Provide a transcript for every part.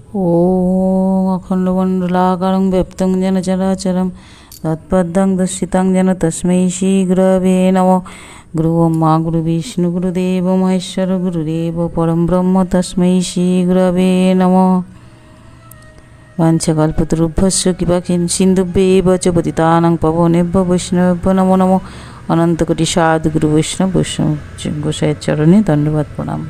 ॐ अखण्डमण्डलाकारं व्याप्तं येन चराचरं तत्पदं दर्शितं येन तस्मै श्रीगुरवे नमः। गुरुब्रह्मा गुरुविष्णु गुरुदेवो महेश्वर गुरुदेव परं ब्रह्म तस्मै श्रीगुरवे नमः। वाञ्छाकल्पतरुभ्यश्च कृपा सिन्धुभ्येव च पतितानां पावनेभ्यो वैष्णवेभ्यो नमो नमः। अनन्तकोटि साधु गुरु वैष्णव गोसाईर चरणे दण्डवत् प्रणाम।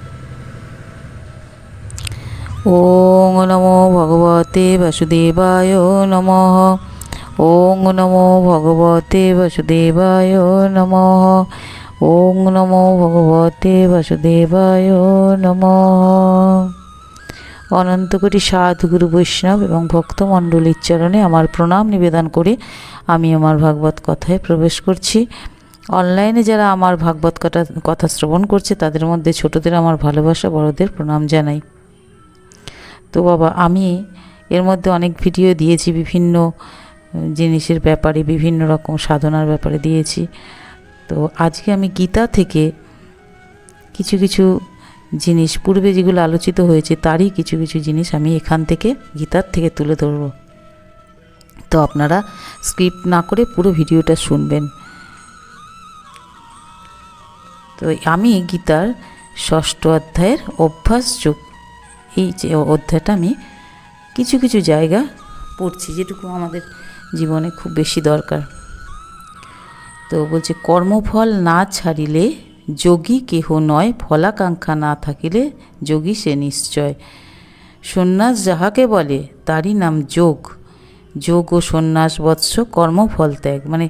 ओं नमो भगवते वासुदेवाय नमः। ओं नमो भगवते वासुदेवाय नमः। ओं नमो भगवते वासुदेवाय नमः। अनन्तकोटि साधुगुरु वैष्णव एवं भक्तमण्डलीर चरणे आमार प्रणाम निवेदन करे आमी आमार भागवत कथाय प्रवेश करछि। অনলাইনে যারা আমার ভাগবত কথা শ্রবণ করছে তাদের মধ্যে ছোটদের আমার ভালোবাসা, বড়দের প্রণাম জানাই। তো বাবা, আমি এর মধ্যে অনেক ভিডিও দিয়েছি, বিভিন্ন জিনিসের ব্যাপারে, বিভিন্ন রকম সাধনার ব্যাপারে দিয়েছি। তো আজকে আমি গীতা থেকে কিছু কিছু জিনিস, পূর্বে যেগুলো আলোচিত হয়েছে তারই কিছু কিছু জিনিস আমি এখান থেকে গীতার থেকে তুলে ধরব। তো আপনারা স্কিপ না করে পুরো ভিডিওটা শুনবেন। তো আমি গীতার ৬ষ্ঠ অধ্যায়ের অভ্যাস যোগ, এই যে অধ্যায়টা আমি কিছু কিছু জায়গা পড়ছি যেটুকু আমাদের জীবনে খুব বেশি দরকার। তো বলছে, কর্মফল না ছাড়িলে যোগী কেহ নয়, ফলাকাঙ্ক্ষা না থাকিলে যোগী সে নিশ্চয়। সন্ন্যাস যাহাকে বলে তারই নাম যোগ। যোগ ও সন্ন্যাস বৎস কর্মফল ত্যাগ। মানে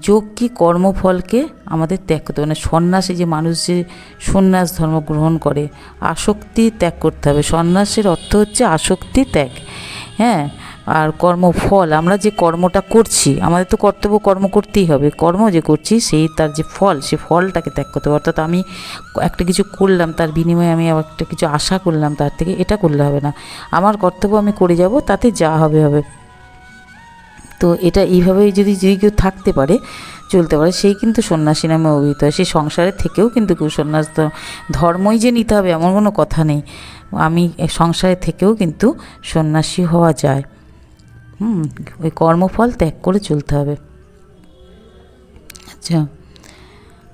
যোগ কি কর্মফলকে আমাদের ত্যাগ করতে হবে। মানে সন্ন্যাসী যে মানুষ যে সন্ন্যাস ধর্ম গ্রহণ করে, আসক্তি ত্যাগ করতে হবে। সন্ন্যাসের অর্থ হচ্ছে আসক্তি ত্যাগ। হ্যাঁ, আর কর্মফল, আমরা যে কর্মটা করছি, আমাদের তো কর্তব্য কর্ম করতেই হবে। কর্ম যে করছি সেই তার যে ফল, সে ফলটাকে ত্যাগ করতে হবে। অর্থাৎ আমি একটা কিছু করলাম, তার বিনিময়ে আমি একটা কিছু আশা করলাম তার থেকে, এটা করলে হবে না। আমার কর্তব্য আমি করে যাব, তাতে যা হবে হবে। তো এটা এইভাবেই যদি কেউ থাকতে পারে, চলতে পারে, সেই কিন্তু সন্ন্যাসী নামে অভিহিত হয়। সেই সংসারের থেকেও কিন্তু সন্ন্যাস ধর্মই যে নিতে হবে এমন কোনো কথা নেই। আমি সংসারের থেকেও কিন্তু সন্ন্যাসী হওয়া যায়। ওই কর্মফল ত্যাগ করে চলতে হবে। আচ্ছা,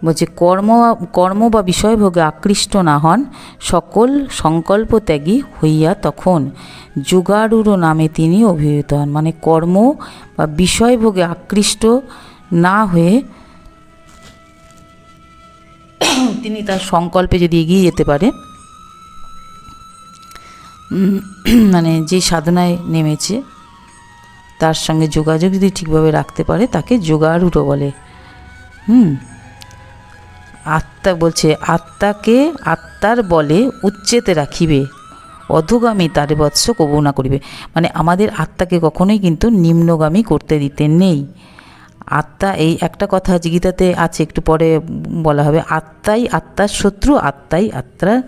বলছে কর্ম বা বিষয়ভোগে আকৃষ্ট না হন, সকল সংকল্প ত্যাগী হইয়া তখন যোগারূঢ় নামে তিনি অভিহিত হন। মানে কর্ম বা বিষয়ভোগে আকৃষ্ট না হয়ে তিনি তার সংকল্পে যদি এগিয়ে যেতে পারে, মানে যে সাধনায় নেমেছে তার সঙ্গে যোগাযোগ যদি ঠিকভাবে রাখতে পারে, তাকে যোগারূঢ় বলে। আত্মা বলছে, আত্মাকে আত্মার বলে উচ্চেতে রাখিবে, অধোগামী তারে বৎস কবু না করিবে। মানে আমাদের আত্মাকে কখনোই কিন্তু নিম্নগামী করতে দিতে নেই। আত্মা, এই একটা কথা আছে গীতাতে আছে, একটু পরে বলা হবে, আত্মাই আত্মার শত্রু, আত্মাই আত্মার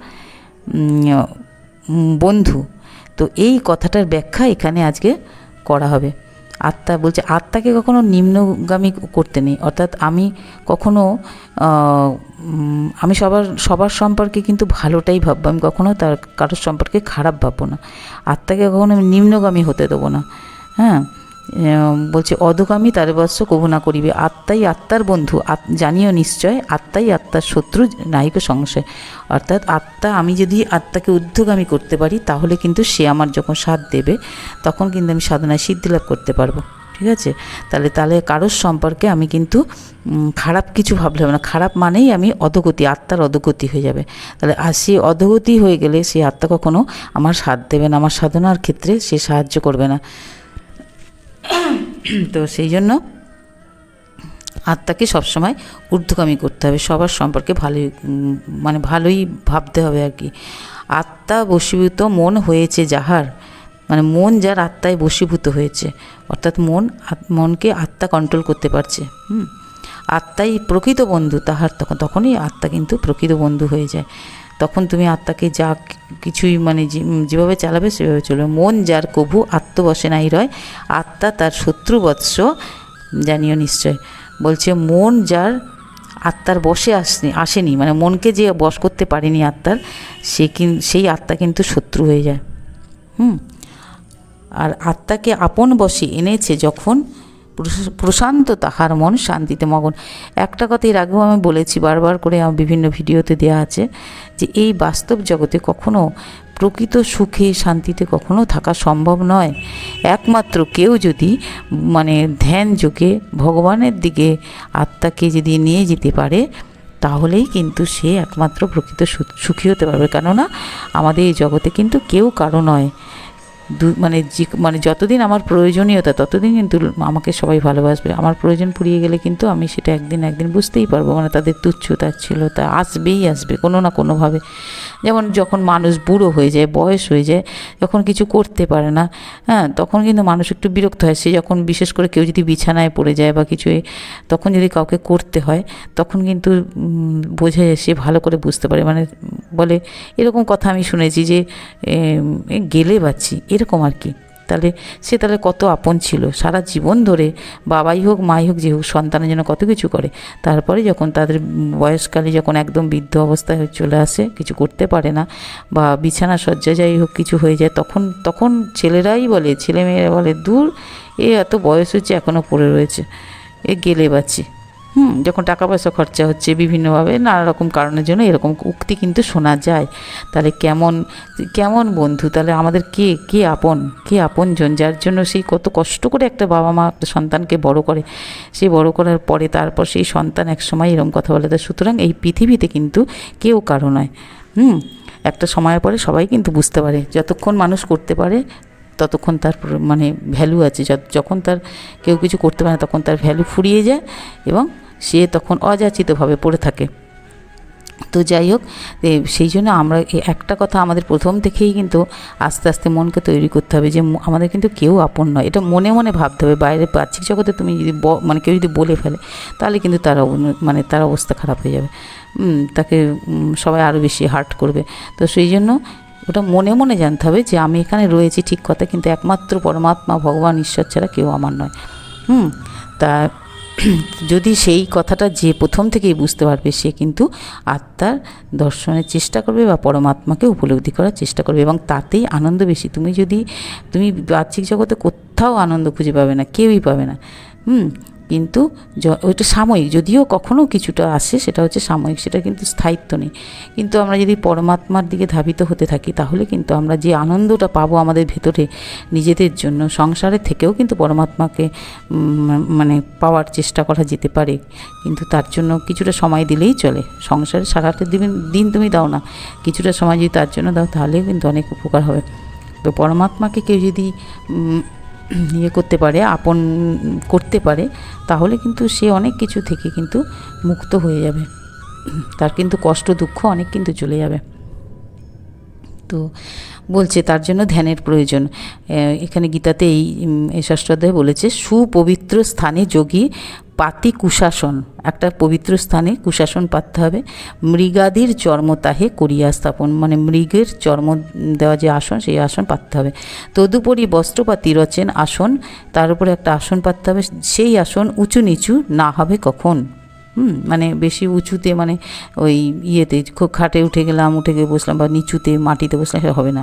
বন্ধু। তো এই কথাটার ব্যাখ্যা এখানে আজকে করা হবে। আত্মা বলছে, আত্মাকে কখনো নিম্নগামী করতে নেই। অর্থাৎ আমি কখনো আমি সবার সম্পর্কে কিন্তু ভালোটাই ভাববো, আমি কখনো তার কারোর সম্পর্কে খারাপ ভাববো না। আত্মাকে কখনো আমি নিম্নগামী হতে দেবো না। হ্যাঁ, বলছে অধোগামী তারে বৎস কবু না করিবে, আত্মাই আত্মার বন্ধু জানিও নিশ্চয়, আত্মাই আত্মার শত্রু নাহিক সংশয়। অর্থাৎ আত্মা, আমি যদি আত্মাকে ঊর্ধ্বগামী করতে পারি তাহলে কিন্তু সে আমার যখন সাথ দেবে তখন কিন্তু আমি সাধনায় সিদ্ধি লাভ করতে পারবো। ঠিক আছে, তাহলে কারোর সম্পর্কে আমি কিন্তু খারাপ কিছু ভাবলে হবে না। খারাপ মানেই আমি অধোগতি, আত্মার অধোগতি হয়ে যাবে। তাহলে আর সে অধোগতি হয়ে গেলে সেই আত্মা কখনো আমার সাথ দেবে না, আমার সাধনার ক্ষেত্রে সে সাহায্য করবে না। তো সেই জন্য আত্মাকে সবসময় ঊর্ধ্বগামী করতে হবে, সবার সম্পর্কে ভালোই ভাবতে হবে আর কি। আত্মা বশীভূত মন হয়েছে যাহার, মানে মন যার আত্মায় বশীভূত হয়েছে, অর্থাৎ মনকে আত্মা কন্ট্রোল করতে পারছে। আত্মাই প্রকৃত বন্ধু তাহার, তখনই আত্মা কিন্তু প্রকৃত বন্ধু হয়ে যায়। তখন তুমি আত্মাকে যা কিছুই মানে যেভাবে চালাবে সেভাবে চলবে। মন যার কভু আত্মবশে নাই রয়, আত্মা তার শত্রু বৎস জানিও নিশ্চয়। বলছে মন যার আত্মার বশে আসেনি, মানে মনকে যে বশ করতে পারেনি আত্মার, সেই আত্মা কিন্তু শত্রু হয়ে যায়। আর আত্মাকে আপন বশে এনেছে যখন প্রশান্ত তাহার মন শান্তিতে মগন। একটা কথা এর আগেও আমি বলেছি, বারবার করে আমার বিভিন্ন ভিডিওতে দেওয়া আছে, যে এই বাস্তব জগতে কখনো প্রকৃত সুখে শান্তিতে কখনো থাকা সম্ভব নয়। একমাত্র কেউ যদি মানে ধ্যান যোগে ভগবানের দিকে আত্মাকে যদি নিয়ে যেতে পারে, তাহলেই কিন্তু সে একমাত্র প্রকৃত সুখী হতে পারবে। কেননা আমাদের এই জগতে কিন্তু কেউ কারো নয়। মানে যতদিন আমার প্রয়োজনীয়তা ততদিন কিন্তু আমাকে সবাই ভালোবাসবে। আমার প্রয়োজন ফুরিয়ে গেলে কিন্তু আমি সেটা একদিন বুঝতেই পারবো, মানে তাদের তুচ্ছতা আসবে কোনো না কোনোভাবে। যেমন যখন মানুষ বুড়ো হয়ে যায়, বয়স হয়ে যায়, যখন কিছু করতে পারে না, তখন কিন্তু মানুষ একটু বিরক্ত হয়। সে যখন বিশেষ করে কেউ যদি বিছানায় পড়ে যায় বা কিছু, তখন যদি কাউকে করতে হয়, তখন কিন্তু বোঝা যায়, সে ভালো করে বুঝতে পারে। মানে বলে, এরকম কথা আমি শুনেছি যে গেলে বাঁচি, এরকম আর কি। তাহলে কত আপন ছিল সারা জীবন ধরে, বাবাই হোক মাই হোক যে হোক, সন্তানের জন্য কত কিছু করে। তারপরে যখন তাদের বয়সকালে যখন একদম বৃদ্ধ অবস্থায় চলে আসে, কিছু করতে পারে না, বা বিছানা শয্যা যাই হোক কিছু হয়ে যায়, তখন ছেলেরাই বলে, ছেলেমেয়েরা বলে, দূর, এত বয়স হচ্ছে এখনও পড়ে রয়েছে, গেলে বাঁচি। যখন টাকা পয়সা খরচা হচ্ছে বিভিন্নভাবে নানা রকম কারণের জন্য, এরকম উক্তি কিন্তু শোনা যায়। তাহলে কেমন বন্ধু, তাহলে আমাদের কে আপনজন, যার জন্য সেই কত কষ্ট করে একটা বাবা মা একটা সন্তানকে বড় করে, সেই বড় করার পরে তারপর সেই সন্তান একসময় এরকম কথা বলে। তা সুতরাং এই পৃথিবীতে কিন্তু কেউ কারো নয়। একটা সময়ের পরে সবাই কিন্তু বুঝতে পারে, যতক্ষণ মানুষ করতে পারে ততক্ষণ তার মানে ভ্যালু আছে। যখন তার কেউ কিছু করতে পারে না, তখন তার ভ্যালু ফুরিয়ে যায় এবং সে তখন অযাচিতভাবে পড়ে থাকে। তো যাই হোক, সেই জন্য আমরা একটা কথা আমাদের প্রথম থেকেই কিন্তু আস্তে আস্তে মনকে তৈরি করতে হবে যে আমাদের কিন্তু কেউ আপন নয়। এটা মনে মনে ভাবতে হবে। বাইরে বাহ্যিক জগতে তুমি যদি মানে কেউ যদি বলে ফেলে, তাহলে কিন্তু তার অবস্থা খারাপ হয়ে যাবে, তাকে সবাই আরও বেশি হার্ট করবে। তো সেই জন্য ওটা মনে মনে জানতে হবে যে আমি এখানে রয়েছি ঠিক কথা, কিন্তু একমাত্র পরমাত্মা ভগবান ঈশ্বর ছাড়া কেউ আমার নয়। তা যদি সেই কথাটা যে প্রথম থেকেই বুঝতে পারবে, সে কিন্তু আত্মার দর্শনের চেষ্টা করবে বা পরমাত্মাকে উপলব্ধি করার চেষ্টা করবে, এবং তাতেই আনন্দ বেশি। তুমি বাহ্যিক জগতে কোথাও আনন্দ খুঁজে পাবে না, কেউই পাবে না। কিন্তু ওইটা সাময়িক, যদিও কখনও কিছুটা আসে, সেটা হচ্ছে সাময়িক, সেটা কিন্তু স্থায়িত্ব নেই। কিন্তু আমরা যদি পরমাত্মার দিকে ধাবিত হতে থাকি, তাহলে কিন্তু আমরা যে আনন্দটা পাবো আমাদের ভেতরে নিজেদের জন্য, সংসারের থেকেও কিন্তু পরমাত্মাকে মানে পাওয়ার চেষ্টা করা যেতে পারে। কিন্তু তার জন্য কিছুটা সময় দিলেই চলে। সংসারে সারাটা দিন তুমি দাও না, কিছুটা সময় যদি তার জন্য দাও, তাহলেও কিন্তু অনেক উপকার হবে। তো পরমাত্মাকে কেউ যদি করতে পারে, আপন করতে পারে, তাহলে কিন্তু সে অনেক কিছু থেকে কিন্তু মুক্ত হয়ে যাবে। তার কিন্তু কষ্ট দুঃখ অনেক কিন্তু চলে যাবে। তো বলছে তার জন্য ধ্যানের প্রয়োজন। এখানে গীতাতে এই ষষ্ঠ অধ্যায়ে বলেছে, সুপবিত্র স্থানে যোগী পাতি কুশাসন, একটা পবিত্র স্থানে কুশাসন পাততে হবে। মৃগাদির চর্মতাহে করিয়া স্থাপন, মানে মৃগের চর্ম দেওয়া যে আসন, সেই আসন পাততে হবে। তদুপরি বস্ত্রপাতি রচেন আসন, তার উপরে একটা আসন পাততে হবে। সেই আসন উঁচু নিচু না হবে কখন, মানে বেশি উঁচুতে, মানে ওই খুব খাটে উঠে গিয়ে বসলাম, বা নিচুতে মাটিতে বসলাম, সেটা হবে না।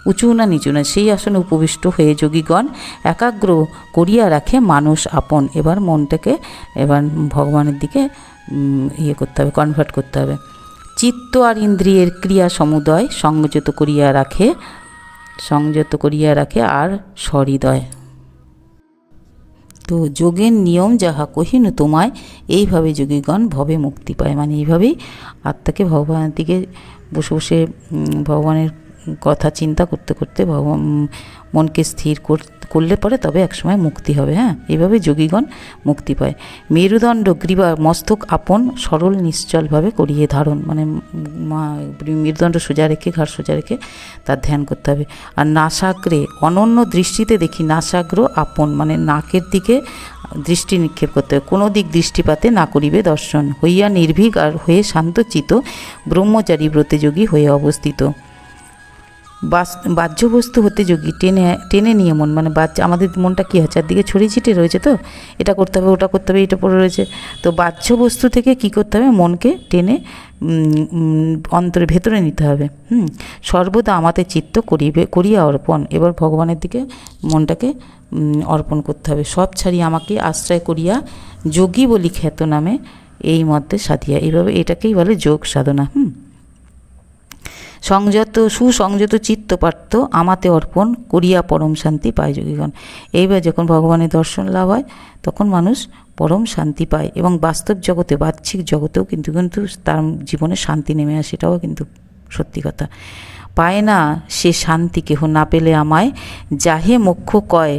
উঁচু না নিচু না, সেই আসনে উপবিষ্ট হয়ে যোগীগণ একাগ্র করিয়া রাখে মানুষ আপন। এবার মনটাকে ভগবানের দিকে করতে হবে, কনভার্ট করতে হবে। চিত্ত আর ইন্দ্রিয়ের ক্রিয়া সমুদয় সংযত করিয়া রাখে আর সহৃদয়। তো যোগের নিয়ম যাহা কহিনু তোমায়, এইভাবে যোগীগণ ভবে মুক্তি পায়। মানে এইভাবেই আত্মাকে ভগবানের দিকে বসে ভগবানের কথা চিন্তা করতে করতে মনকে স্থির করলে পরে তবে একসময় মুক্তি হবে। এইভাবে যোগীগণ মুক্তি পায়। মেরুদণ্ড গ্রীবা মস্তক আপন সরল নিশ্চলভাবে করিয়ে ধারণ, মানে মেরুদণ্ড সোজা রেখে, ঘাড় সোজা রেখে তার ধ্যান করতে হবে। আর নাসাগ্রে অনন্য দৃষ্টিতে দেখি, নাসাগ্র আপন, মানে নাকের দিকে দৃষ্টি নিক্ষেপ করতে হবে। কোনো দিক দৃষ্টিপাতে না করিবে দর্শন, হইয়া নির্ভীক আর হয়ে শান্তচিত ব্রহ্মচারী ব্রতে যোগী হয়ে অবস্থিত। বাহ্য বস্তু হতে যোগী টেনে টেনে নিয়ে মন, মানে আমাদের মনটা কী হয়, চারদিকে ছড়িয়ে ছিটিয়ে রয়েছে, তো এটা করতে হবে, ওটা করতে হবে, এটা পড়ে রয়েছে। তো বাহ্য বস্তু থেকে কী করতে হবে, মনকে টেনে অন্তরে ভেতরে নিতে হবে। সর্বদা আমাদের চিত্ত করিয়া অর্পণ, এবার ভগবানের দিকে মনটাকে অর্পণ করতে হবে। সব ছাড়িয়ে আমাকে আশ্রয় করিয়া যোগী বলি খ্যাত নামে এই মধ্যে সাধিয়া, এইভাবে এটাকেই বলে যোগ সাধনা। সুসংযত চিত্তপার্থ আমাতে অর্পণ করিয়া পরম শান্তি পায় যোগীগণ। এইবার যখন ভগবানের দর্শন লাভ হয় তখন মানুষ পরম শান্তি পায়, এবং বাস্তব জগতে বাহ্যিক জগতেও কিন্তু তার জীবনে শান্তি নেমে আসে, এটাও কিন্তু সত্যি কথা। পায় না সে শান্তি কেহ, না পেলে আমায় যাহে মোক্ষ কয়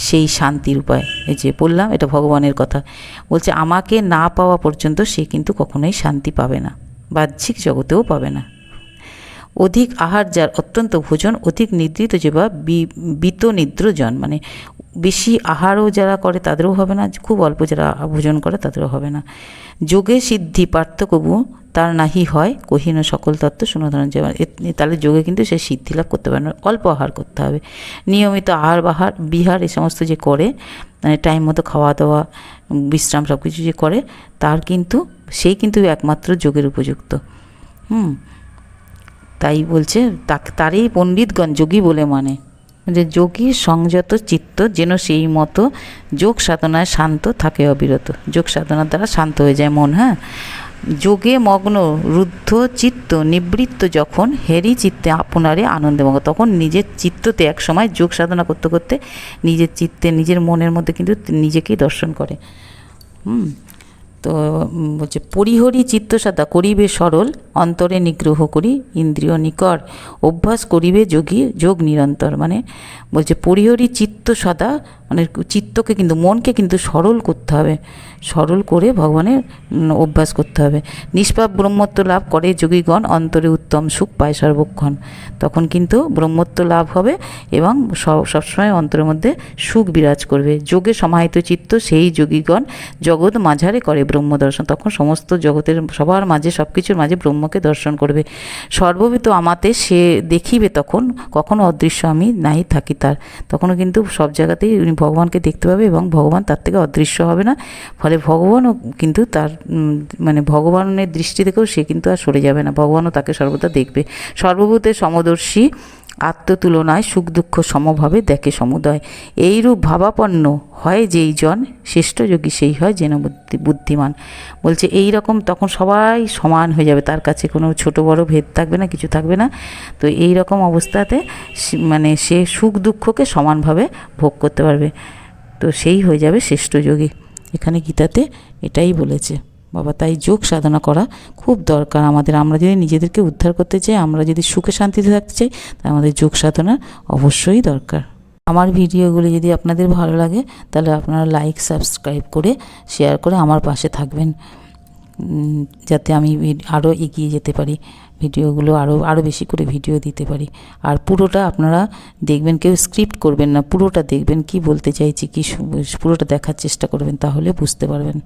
সেই শান্তির উপায়। এই যে বললাম, এটা ভগবানের কথা বলছে, আমাকে না পাওয়া পর্যন্ত সে কিন্তু কখনোই শান্তি পাবে না, বাহ্যিক জগতেও পাবে না। অধিক আহার যার অত্যন্ত ভোজন, অধিক নিদ্রিত যে বা বিতনিদ্রজন, মানে বেশি আহারও যারা করে তাদেরও হবে না, খুব অল্প যারা ভোজন করে তাদেরও হবে না। যোগে সিদ্ধি পার্থ কবু তার নাহি হয়, কহিন সকল তত্ত্ব শুনোধন। তাহলে যোগে কিন্তু সে সিদ্ধি লাভ করতে পারে না, অল্প আহার করতে হবে। নিয়মিত আহার বিহার এই সমস্ত যে করে, মানে টাইম মতো খাওয়া দাওয়া বিশ্রাম সব কিছু যে করে, সেই কিন্তু একমাত্র যোগের উপযুক্ত। তাই বলছে তারই পণ্ডিতগণ যোগী বলে মানে, যে যোগী সংযত চিত্ত যেন সেই মতো যোগ সাধনায় শান্ত থাকে অবিরত। যোগ সাধনার দ্বারা শান্ত হয়ে যায় মন। যোগে মগ্ন রুদ্ধ চিত্ত নিবৃত্ত যখন হেরি চিত্তে আপনারে আনন্দমগ্ন, তখন নিজের চিত্ততে এক সময় যোগ সাধনা করতে করতে নিজের চিত্তে নিজের মনের মধ্যে কিন্তু নিজেকেই দর্শন করে। তো বলছে পরিহরি চিত্তসাধা করিবে সরল, অন্তরে নিগ্রহ করি ইন্দ্রিয় নিকর, অভ্যাস করিবে যোগ নিরন্তর। মানে বলছে পরিহরি চিত্তসাধা, মানে চিত্তকে কিন্তু মনকে কিন্তু সরল করতে হবে, সরল করে ভগবানের অভ্যাস করতে হবে। নিষ্পাপ ব্রহ্মত্ব লাভ করে যোগীগণ, অন্তরে উত্তম সুখ পায় সর্বক্ষণ। তখন কিন্তু ব্রহ্মত্ব লাভ হবে এবং সবসময় অন্তরের মধ্যে সুখ বিরাজ করবে। যোগে সমাহিত চিত্ত সেই যোগীগণ জগৎ মাঝারে করে ব্রহ্মদর্শন, তখন সমস্ত জগতের সবার মাঝে সব কিছুর মাঝে ব্রহ্মকে দর্শন করবে। সর্ববিত আমাতে সে দেখিবে, তখন কখনো অদৃশ্য আমি নাই থাকি তার, তখনও কিন্তু সব জায়গাতেই উনি ভগবানকে দেখতে পাবে এবং ভগবান তার থেকে অদৃশ্য হবে না। ফলে ভগবানও কিন্তু তার মানে ভগবানের দৃষ্টি থেকেও সে কিন্তু আর সরে যাবে না, ভগবানও তাকে সর্বদা দেখবে। সর্বভূতে সমদর্শী আত্মতুলনায় সুখ দুঃখ সমভাবে দেখে সমুদয়, এইরূপ ভাবাপন্ন হয় যেই জন শ্রেষ্ঠ যোগী সেই হয় যেন বুদ্ধিমান। বলছে এই রকম তখন সবাই সমান হয়ে যাবে, তার কাছে কোনো ছোট বড় ভেদ থাকবে না, কিছু থাকবে না। তো এই রকম অবস্থাতে মানে সে সুখ দুঃখকে সমানভাবে ভোগ করতে পারবে, তো সেই হয়ে যাবে শ্রেষ্ঠ যোগী। এখানে গীতাতে এটাই বলেছে বাবা। তাই যোগ সাধনা করা খুব দরকার আমাদের। আমরা যদি নিজেদেরকে উদ্ধার করতে চাই, আমরা যদি সুখে শান্তিতে থাকতে চাই, তাই আমাদের যোগ সাধনা অবশ্যই দরকার। আমার ভিডিওগুলি যদি আপনাদের ভালো লাগে তাহলে আপনারা লাইক সাবস্ক্রাইব করে শেয়ার করে আমার পাশে থাকবেন, যাতে আমি আরও এগিয়ে যেতে পারি, ভিডিওগুলো আরও বেশি করে ভিডিও দিতে পারি। আর পুরোটা আপনারা দেখবেন, কেউ স্ক্রিপ্ট করবেন না, পুরোটা দেখবেন, কি বলতে চাইছি, পুরোটা দেখার চেষ্টা করবেন, তাহলে বুঝতে পারবেন।